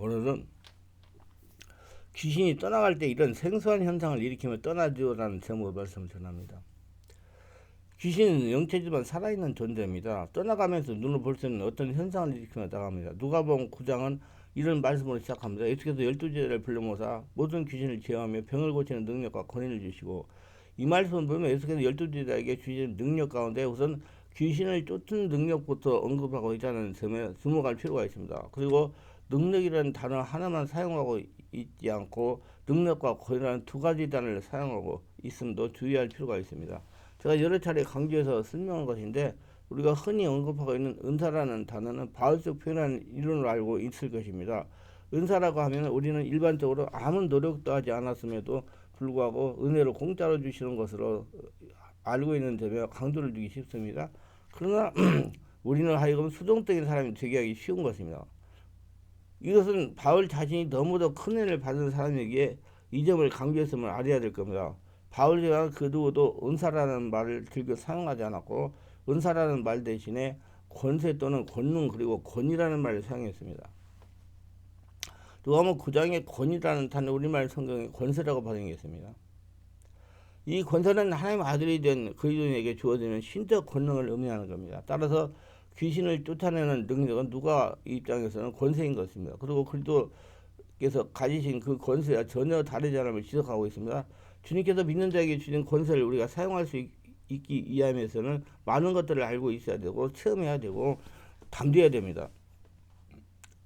오늘은 귀신이 떠나갈 때 이런 생소한 현상을 일으키며 떠나죠라는 제목의 말씀을 전합니다. 귀신은 영체지만 살아있는 존재입니다. 떠나가면서 눈으로 볼 수 있는 어떤 현상을 일으키며 나갑니다. 누가복음 9장은 이런 말씀으로 시작합니다. 예수께서 12제자를 불러 모사 모든 귀신을 제어하며 병을 고치는 능력과 권위를 주시고, 이 말씀을 보면 예수께서 12제자에게 주신 능력 가운데 우선 귀신을 쫓는 능력부터 언급하고 있다는 점에 주목할 필요가 있습니다. 그리고 능력이라는 단어 하나만 사용하고 있지 않고 능력과 권위라는 두 가지 단어를 사용하고 있음도 주의할 필요가 있습니다. 제가 여러 차례 강조해서 설명한 것인데, 우리가 흔히 언급하고 있는 은사라는 단어는 바울적 표현하는 이론을 알고 있을 것입니다. 은사라고 하면 우리는 일반적으로 아무 노력도 하지 않았음에도 불구하고 은혜로 공짜로 주시는 것으로 알고 있는 점에 강조를 두기 쉽습니다. 그러나 우리는 하여금 수동적인 사람이 되게 하기 쉬운 것입니다. 이것은 바울 자신이 너무도 큰 은혜를 받은 사람에게 이 점을 강조했음을 알아야 될 겁니다. 바울 또한 그 누구도 은사라는 말을 즐겨 사용하지 않았고, 은사라는 말 대신에 권세 또는 권능 그리고 권위라는 말을 사용했습니다. 누가복음 9장의 권위라는 단어 우리말 성경에 권세라고 번역했습니다. 이 권세는 하나님의 아들이 된 그리스도인에게 주어지는 신적 권능을 의미하는 겁니다. 따라서 귀신을 쫓아내는 능력은 누가 입장에서는 권세인 것입니다. 그리고 그리스도께서 가지신 그 권세와 전혀 다르지 않음을 지적하고 있습니다. 주님께서 믿는 자에게 주신 권세를 우리가 사용할 수 있기 위함에서는 많은 것들을 알고 있어야 되고 체험해야 되고 담대해야 됩니다.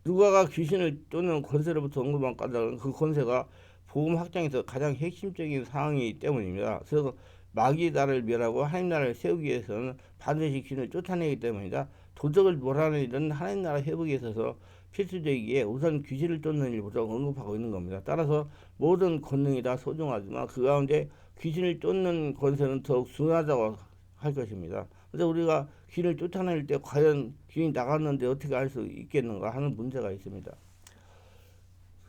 누가가 귀신을 쫓는 권세로부터 언급한 까닭은 그 권세가 복음 확장에서 가장 핵심적인 상황이기 때문입니다. 그래서 마귀의 나라를 멸하고 하나님 나라를 세우기 위해서는 반드시 귀신을 쫓아내기 때문이다. 도적을 몰아내는 하나님 나라 회복에 있어서 필수적이기에 우선 귀신을 쫓는 일부터 언급하고 있는 겁니다. 따라서 모든 권능이 다 소중하지만 그 가운데 귀신을 쫓는 권세는 더욱 중요하다고 할 것입니다. 그래서 우리가 귀신을 쫓아낼 때 과연 귀신이 나갔는데 어떻게 알 수 있겠는가 하는 문제가 있습니다.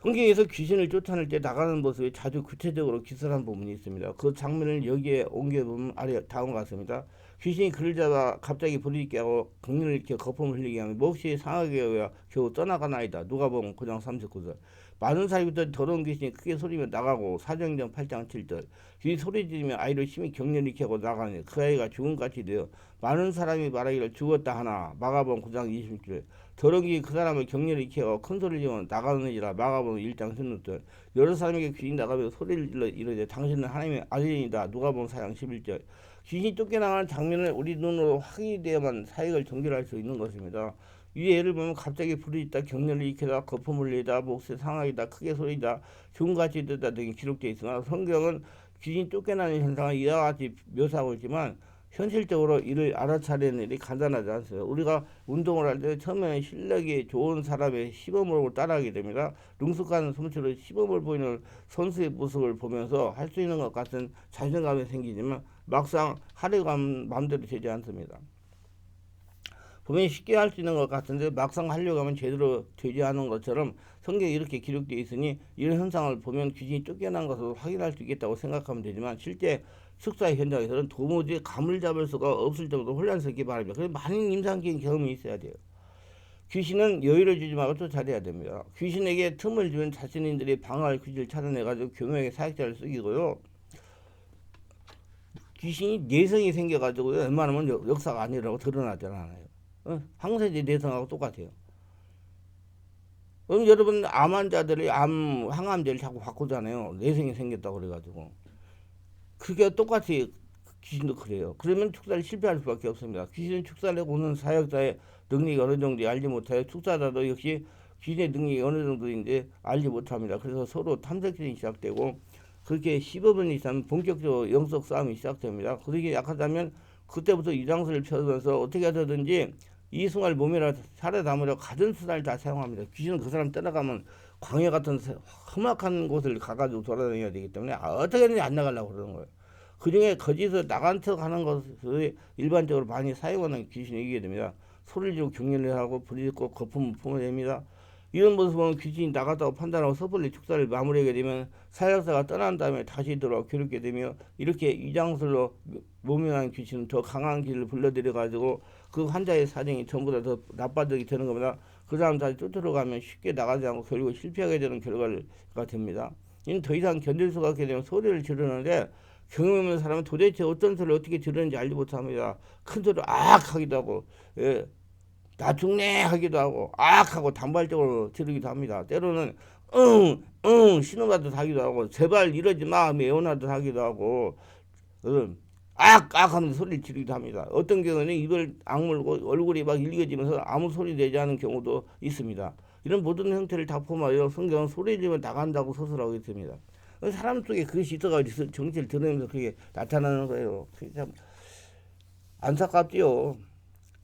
성경에서 귀신을 쫓아낼 때 나가는 모습이 자주 구체적으로 기술한 부분이 있습니다. 그 장면을 여기에 옮겨보면 아래 다음과 같습니다. 귀신이 그를 잡아 갑자기 부르짖게 하고 강렬을 일으켜 거품을 흘리게 하며 몹시 상하게 하여 겨우 떠나가나이다. 누가복음 9장 39절. 많은 사이부터 더러운 귀신이 크게 소리며 나가고 사도행전 8장 7절. 귀신이 소리 지르며 아이를 심히 격렬히 일으켜 하고 나가니 그 아이가 죽음같이 되어 많은 사람이 말하기를 죽었다 하나. 마가복음 9장 26절. 더러운 귀신이 그 사람을 격렬히 일으켜 하고 큰 소리를 지르며 나가느니라. 마가복음 1장 16절. 여러 사람에게 귀신이 나가며 소리를 질러 이르되 당신은 하나님의 아들이다. 누가복음 4장 11절. 귀신이 쫓겨나가는 장면을 우리 눈으로 확인되어야만 사역을 정결할 수 있는 것입니다. 이 예를 보면 갑자기 부르짖다, 격렬히 일으키다, 거품을 내다, 몫에 상하이다, 크게 소리다, 죽음같이 뜨다 등이 기록되어 있으나 성경은 귀신이 쫓겨나는 현상을 이와 같이 묘사하고 있지만 현실적으로 이를 알아차리는 일이 간단하지 않습니다. 우리가 운동을 할 때 처음에는 실력이 좋은 사람의 시범을 따라하게 됩니다. 능숙한 솜씨로 시범을 보이는 선수의 모습을 보면서 할 수 있는 것 같은 자신감이 생기지만 막상 하려고 하면 마음대로 되지 않습니다. 보면 쉽게 할 수 있는 것 같은데 막상 하려고 하면 제대로 되지 않은 것처럼 성경에 이렇게 기록되어 있으니 이런 현상을 보면 귀신이 쫓겨난 것을 확인할 수 있겠다고 생각하면 되지만 실제 축사 현장에서는 도무지 감을 잡을 수가 없을 정도로 혼란스럽게 말합니다. 그래서 많은 임상적인 경험이 있어야 돼요. 귀신은 여유를 주지 말고 쫓아내야 됩니다. 귀신에게 틈을 주면 자신들이 방어할 귀신을 찾아내가지고 교묘하게 사역자를 쓰기고요. 귀신이 내성이 생겨가지고요. 웬만하면 역사가 아니라고 드러나지 않아요. 항상 이제 내성하고 똑같아요. 그럼 여러분 암 환자들이 항암제를 자꾸 바꾸잖아요. 내성이 생겼다고 그래가지고. 그게 똑같이 귀신도 그래요. 그러면 축사를 실패할 수밖에 없습니다. 귀신은 축사를 오는 사역자의 능력이 어느 정도인지 알지 못해요. 축사자도 역시 귀신의 능력이 어느 정도인지 알지 못합니다. 그래서 서로 탐색전이 시작되고 그렇게 15분 이상 본격적으로 영적 싸움이 시작됩니다. 그렇게 약하다면 그때부터 이장소를 펴면서 어떻게 하든지 이 순간을 몸이라 살아남으려 가진 수단을 다 사용합니다. 귀신은 그 사람 떠나가면 광야 같은 험악한 곳을 가가지고 돌아다녀야 되기 때문에 어떻게든지 안 나가려고 그러는 거예요. 그 중에 거기서 나간 척 하는 것을 일반적으로 많이 사용하는 귀신이 이기게 됩니다. 소리를 지르고 격렬히 하고 부리짖고 거품을 뿜어냅니다. 이런 모습을 보면 귀신이 나갔다고 판단하고 섣불리 축사를 마무리하게 되면 사역자가 떠난 다음에 다시 들어와 괴롭게 되며 이렇게 이장술로 모면한 귀신은 더 강한 귀를 불러들여 가지고 그 환자의 사정이 전부 다 더 나빠지게 되는 겁니다. 그 사람 다시 쫓아가면 쉽게 나가지 않고 결국 실패하게 되는 결과가 됩니다. 이는 더 이상 견딜 수가 없게 되면 소리를 지르는데 경험 없는 사람은 도대체 어떤 소리를 어떻게 지르는지 알지 못합니다. 큰 소리로 악 하기도 하고, 예, 나 죽네 하기도 하고, 악 하고 단발적으로 지르기도 합니다. 때로는 신호가듯 하기도 하고, 제발 이러지 마 애원하듯 하기도 하고, 악 하면서 소리를 지르기도 합니다. 어떤 경우는 입을 악물고 얼굴이 막 일개지면서 아무 소리 내지 않은 경우도 있습니다. 이런 모든 형태를 다 포함하여 성경은 소리 지르면 나간다고 서술하고 있습니다. 사람 속에 그것이 있어가지고 정체를 드러내면서 그게 나타나는 거예요. 참 안타깝지요.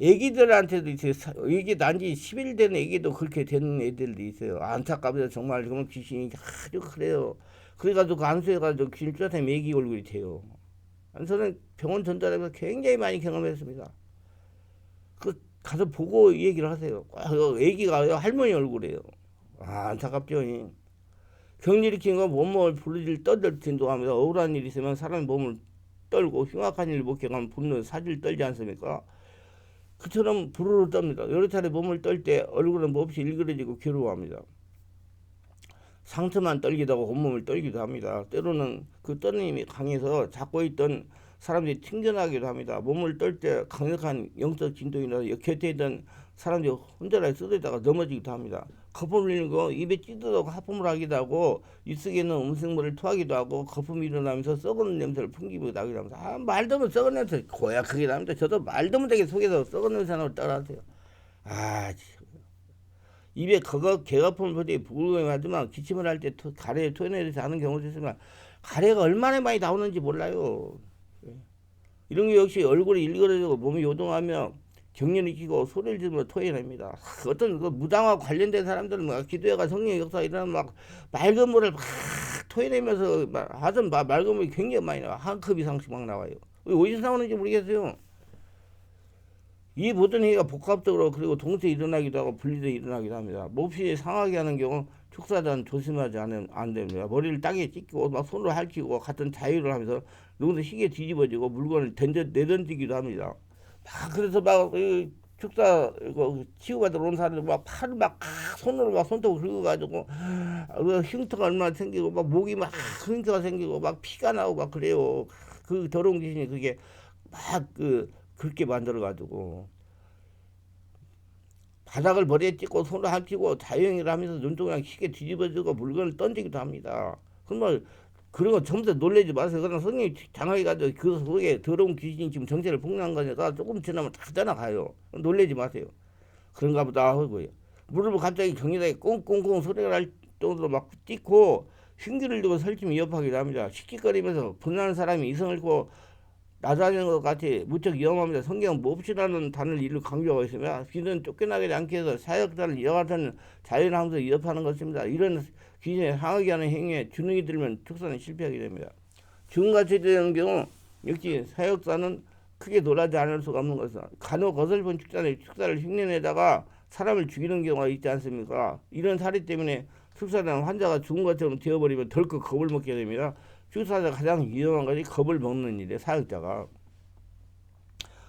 애기들한테도 있어요. 애기 난지 10일 된 애기도 그렇게 되는 애들도 있어요. 안타깝다 정말. 그러면 귀신이 아주 그래요. 그래가지고 그 안수해가지고 귀신 쫓아다니면 애기 얼굴이 돼요. 저는 병원 전달하면서 굉장히 많이 경험했습니다. 그 가서 보고 얘기를 하세요. 애기가 할머니 얼굴이에요. 안타깝죠. 병 일으킨 건 몸을 부르질 떠들진도 하면서 억울한 일이 있으면 사람의 몸을 떨고 흉악한 일을 목격하면 분노 사지를 떨지 않습니까? 그처럼 부르르 떱니다. 여러 차례 몸을 떨 때 얼굴은 몹시 일그러지고 괴로워합니다. 상처만 떨기도 하고 온몸을 떨기도 합니다. 때로는 그 떠는 힘이 강해서 잡고 있던 사람들이 튕겨나기도 합니다. 몸을 떨 때 강력한 영적 진동이나 곁에 있던 사람들이 혼자라 쓰러지다가 넘어지기도 합니다. 거품 흘리는 거 입에 찌들어서 하품을 하기도 하고 입속에 있는 음식물을 토하기도 하고 거품이 일어나면서 썩은 냄새를 풍기기도 합니다. 말도 못 썩은 냄새 고약하게 납니다. 저도 말도 못하게 속에서 썩은 냄새 나고 따라하세요. 입에 개거품을 보되 부글부글하지만 기침을 할 때 가래에 토해내지 않은 경우도 있지만 가래가 얼마나 많이 나오는지 몰라요. 이런 게 역시 얼굴이 일그러지고 몸이 요동하며 경련이 끼고 소리를 지르며 토해냅니다. 어떤 그 무당과 관련된 사람들은 막 기도회가 성령의 역사 일어나면 막 맑은 물을 막 토해내면서 하던 맑은 물이 굉장히 많이 나와. 한 컵 이상씩 막 나와요. 어디서 나오는지 모르겠어요. 이 모든 행위가 복합적으로 그리고 동시에 일어나기도 하고 분리되어 일어나기도 합니다. 몹시 상하게 하는 경우 축사자는 조심하지 안 됩니다. 머리를 땅에 찍고 막 손으로 핥히고 같은 자유를 하면서 누군가 시계 뒤집어지고 물건을 내던지기도 합니다. 그래서 막 축사 치유받으러 온 사람들 막 팔을 막 손으로 막 손톱을 긁어가지고 흉터가 얼마나 생기고 막 목이 막 흉터가 생기고 막 피가 나고 막 그래요. 그 더러운 귀신이 그게 막 그렇게 만들어가지고 바닥을 머리에 찍고 손을 핥히고 자유행위를 하면서 눈동이랑 시계 뒤집어지고 물건을 던지기도 합니다. 그러면 그런 거 전부 다 놀라지 마세요. 그냥 성령이 장하게 가지고 그 속에 더러운 귀신이 지금 정체를 폭로한 거니까 조금 지나면 다 떠나가요. 놀라지 마세요. 그런가 보다 하고요. 무릎을 갑자기 경련하게 꽁꽁꽁 소리가 날 정도로 막 뛰고 흉기를 들고 설치면 위협하기도 합니다. 씩씩거리면서 분하는 사람이 이성을 잃고 나다니는 것 같이 무척 위험합니다. 성경 몹시라는 단어를 일로 강조하고 있으며 귀신은 쫓겨나지 않게 해서 사역자를 이와 같은 자연을 하면서 위협하는 것입니다. 이런 귀신에 상하게 하는 행위에 주눅이 들면 축사는 실패하게 됩니다. 죽음같이 되는 경우 역시 사역자는 크게 놀라지 않을 수가 없는 것은 간혹 어설픈 축사를 흉내내다가 사람을 죽이는 경우가 있지 않습니까? 이런 사례 때문에 축사자는 환자가 죽은 것처럼 되어버리면 덜컥 겁을 먹게 됩니다. 축사자가 가장 위험한 것이 겁을 먹는 일이에요. 사역자가.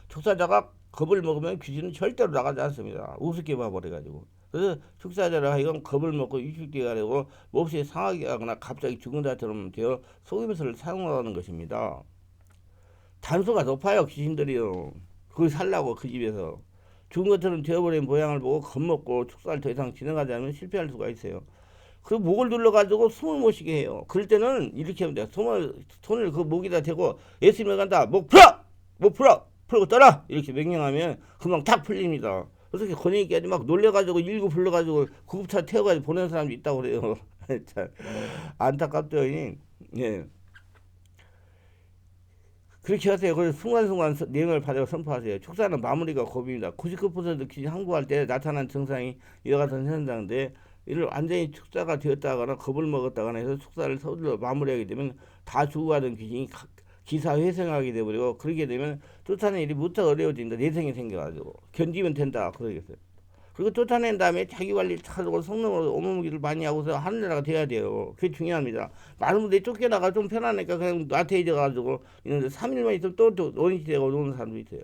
축사자가 겁을 먹으면 귀신은 절대로 나가지 않습니다. 우습게 봐버려가지고. 그래서 축사자를 하여금 겁을 먹고 위축되게 하려고 몹시 상하게 하거나 갑자기 죽은 자처럼 되어 속임수를 사용하는 것입니다. 단수가 높아요. 귀신들이요. 그걸 살라고 그 집에서. 죽은 것처럼 되어버린 모양을 보고 겁먹고 축사를 더 이상 진행하지 않으면 실패할 수가 있어요. 그 목을 눌러가지고 숨을 못 쉬게 해요. 그럴 때는 이렇게 하면 돼요. 손을 그 목에다 대고 예수님을 간다. 목 풀어! 목 풀어! 풀고 떠라! 이렇게 명령하면 금방 탁 풀립니다. 그렇게 권위 있게 하지 막 놀래가지고 일구 불러가지고 구급차 태워가지고 보내는 사람도 있다고 그래요. 참 안타깝죠. 예. 그렇게 하세요. 그래서 순간순간 내용을 받아 선포하세요. 축사는 마무리가 고비입니다. 99% 귀신 항구할 때 나타난 증상이 이와 같은 현상인데 이를 완전히 축사가 되었다거나 겁을 먹었다거나 해서 축사를 서둘러 마무리하게 되면 다 죽어가던 귀신이 기사회생하게 되버리고 그렇게 되면 쫓아내는 일이 무척 어려워진다. 내성이 생겨가지고 견디면 된다 그러겠어요. 그리고 쫓아낸 다음에 자기 관리를 잘하고 성령으로 오모무기를 많이 하고서 하늘나라가 돼야 돼요. 그게 중요합니다. 많은 분들이 쫓겨나가 좀 편하니까 그냥 나태해져가지고 이런데 3일만 있으면 또 원인이 되고 노는 사람도 있어요.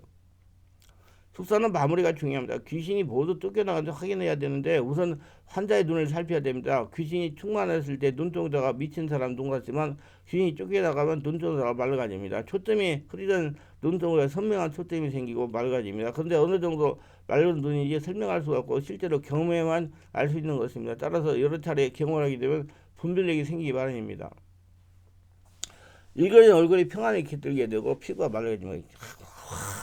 숙사는 마무리가 중요합니다. 귀신이 모두 쫓겨나가는지 확인해야 되는데 우선 환자의 눈을 살펴야 됩니다. 귀신이 충만했을 때 눈동자가 미친 사람 눈 같지만 귀신이 쫓겨나가면 눈동자가 맑아집니다. 초점이 흐리던 눈동자에 선명한 초점이 생기고 맑아집니다. 그런데 어느 정도 맑은 눈인지 설명할 수가 없고 실제로 경험에만 알 수 있는 것입니다. 따라서 여러 차례 경험을 하게 되면 분별력이 생기기 마련입니다. 일거리 얼굴이 평안히 깃들게 되고 피부가 맑아지면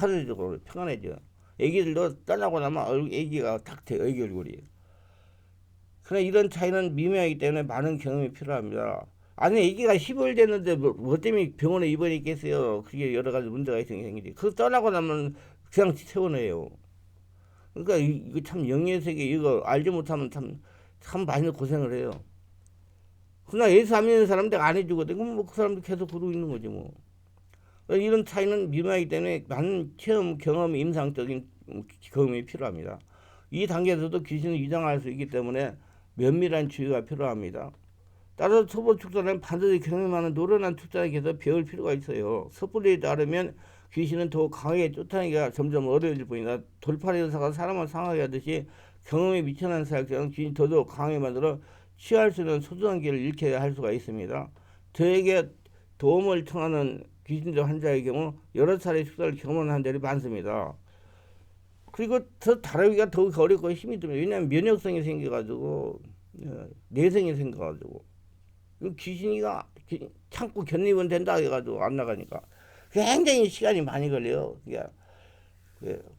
하늘적으로 평안해져. 애기들도 떠나고 나면 애기가 탁 돼, 애기 얼굴이. 그러나 이런 차이는 미묘하기 때문에 많은 경험이 필요합니다. 아니 애기가 10월 됐는데 뭐 때문에 병원에 입원했겠어요. 그게 여러 가지 문제가 생기지. 그거 떠나고 나면 그냥 퇴원해요. 그러니까 이거 참 영의 세계 이거 알지 못하면 참 많이 고생을 해요. 그러나 예수 안 믿는 사람들 안 해주거든. 그럼 뭐 그 사람들 계속 그러고 있는 거지 뭐. 이런 차이는 미묘하기 때문에 많은 체험, 경험, 임상적인 경험이 필요합니다. 이 단계에서도 귀신을 위장할 수 있기 때문에 면밀한 주의가 필요합니다. 따라서 초보 축사는 반드시 경험이 많은 노련한 축사에게서 배울 필요가 있어요. 섣불리에 따르면 귀신은 더욱 강하게 쫓아내기가 점점 어려워질 뿐이다. 돌팔이 의사가 사람을 상하게 하듯이 경험에 미천한 사역자는 귀신이 더더욱 강하게 만들어 취할 수 있는 소중한 길을 잃게 할 수가 있습니다. 저에게 도움을 청하는 귀신적 환자의 경우 여러 차례 축사를 경험한 환자들이 많습니다. 그리고 더 다루기가 더 어렵고 힘이 듭니다. 왜냐하면 면역성이 생겨가지고 내성이 생겨가지고 귀신이가 참고 견립은 된다 해가지고 안 나가니까 굉장히 시간이 많이 걸려요.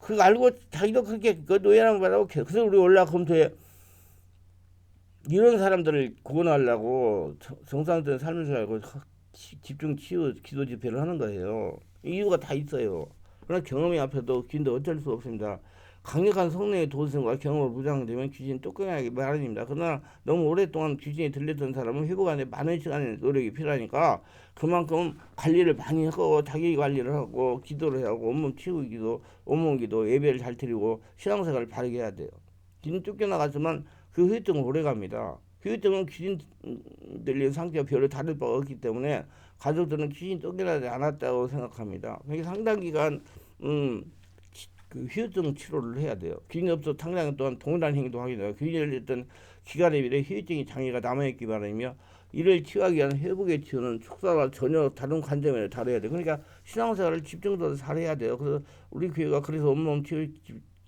그거 알고 자기도 그렇게 그 노예라는 말하고 그래서 우리 올라 검토에 이런 사람들을 구원하려고 정상적인 삶을 살고 집중 치유 기도 집회를 하는 거예요. 이유가 다 있어요. 그러나 경험이 앞에도 귀신도 어쩔 수 없습니다. 강력한 성령의 도전과 경험을 무장되면 귀신이 쫓겨나기 마련입니다. 그러나 너무 오랫동안 귀신이 들렸던 사람은 회복하는데 많은 시간의 노력이 필요하니까 그만큼 관리를 많이 하고 자기 관리를 하고 기도를 하고 온몸 치유 기도, 온몸 기도, 예배를 잘 드리고 신앙생활을 바르게 해야 돼요. 귀신 쫓겨나갔지만 그 후유증은 오래갑니다. 후유증은 귀신 들린 상태와 별로 다를 바가 없기 때문에 가족들은 귀신 쫓겨나지 않았다고 생각합니다. 그러니까 상당 기간 그 후유증 치료를 해야 돼요. 귀신이 없어 당장 또한 동일한 행위도 하게 돼요. 귀신이 열렸던 기간에 비해 후유증이 장애가 남아있기 바라며 이를 치유하기 위한 회복의 치유는 축사와 전혀 다른 관점에서 다뤄야 돼요. 그러니까 신앙생활을 집중적으로 잘해야 돼요. 그래서 우리 교회가 그래서 온몸 치유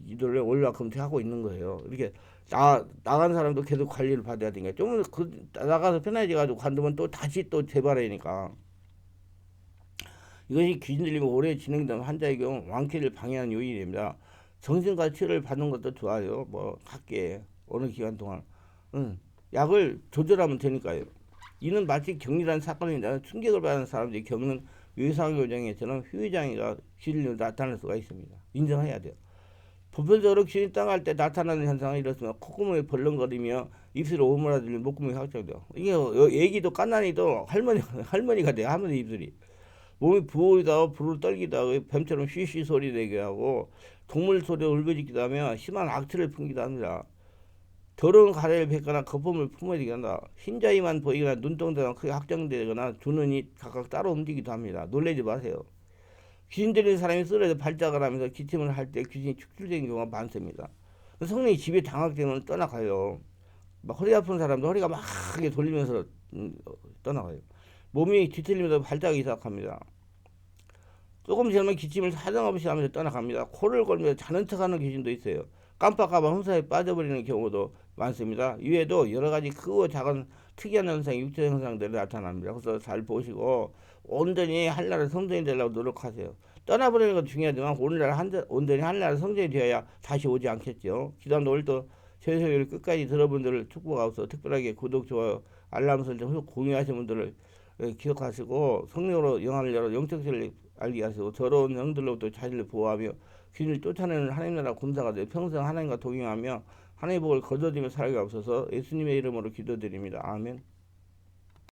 기도를 올라 검토하고 있는 거예요. 이렇게 나간 사람도 계속 관리를 받아야 되니까 좀 나가서 편해져가지고 관두면 또 다시 또 재발하니까 이것이 귀신 들리고 오래 진행된 환자의 경우 완쾌를 방해하는 요인이 됩니다. 정신과 치료를 받는 것도 좋아요. 뭐 각계 어느 기간 동안 약을 조절하면 되니까요. 이는 마치 격리라는 사건이나 충격을 받은 사람들이 겪는 외상요정에서는 후유장애가 귀신으로 나타날 수가 있습니다. 인정해야 돼요. 보편적으로 귀신이 땅할 때 나타나는 현상은 이렇습니다. 콧구멍이 벌렁거리며 입술이 오므라들며 목구멍이 확장돼요. 이게 애기도 깐난이도 할머니가 돼요. 할머니 입술이. 몸이 부어오기도 하고 불을 떨기도 하고 뱀처럼 쉬쉬 소리 내게 하고 동물 소리에 울부짖기도 하며 심한 악취를 풍기도 합니다. 더러운 가래를 뱉거나 거품을 품어지게 한다. 흰자위만 보이거나 눈동자가 크게 확장되거나 두 눈이 각각 따로 움직이기도 합니다. 놀라지 마세요. 귀신 들린 사람이 쓰러져 발작을 하면서 기침을 할 때 귀신이 축출되는 경우가 많습니다. 성령이 집에 장악되면 떠나가요. 막 허리 아픈 사람도 허리가 막 돌리면서 떠나가요. 몸이 뒤틀리면서 발작이 시작합니다. 조금 지나면 기침을 사정없이 하면서 떠나갑니다. 코를 골면서 자는 척하는 귀신도 있어요. 깜빡하면 험사에 빠져버리는 경우도 많습니다. 이외에도 여러 가지 크고 작은 특이한 현상, 육체 현상들이 나타납니다. 그래서 잘 보시고 온전히 한나라 성전이 되려고 노력하세요. 떠나버리는 것도 중요하지만 온전히 한나라 성전이 되어야 다시 오지 않겠죠. 기도한다 오늘도 저희 설교를 끝까지 들어본 분들을 축복하고서 특별하게 구독, 좋아요, 알람 설정, 공유하신 분들을 기억하시고 성령으로 영안을 열어 영적 진리를 알게 하시고 더러운 영들로부터 자신을 보호하며 귀신을 쫓아내는 하나님 나라 군사가 되어 평생 하나님과 동행하며 하나님의 복을 거둬들이며 살게 하옵소서. 예수님의 이름으로 기도드립니다. 아멘.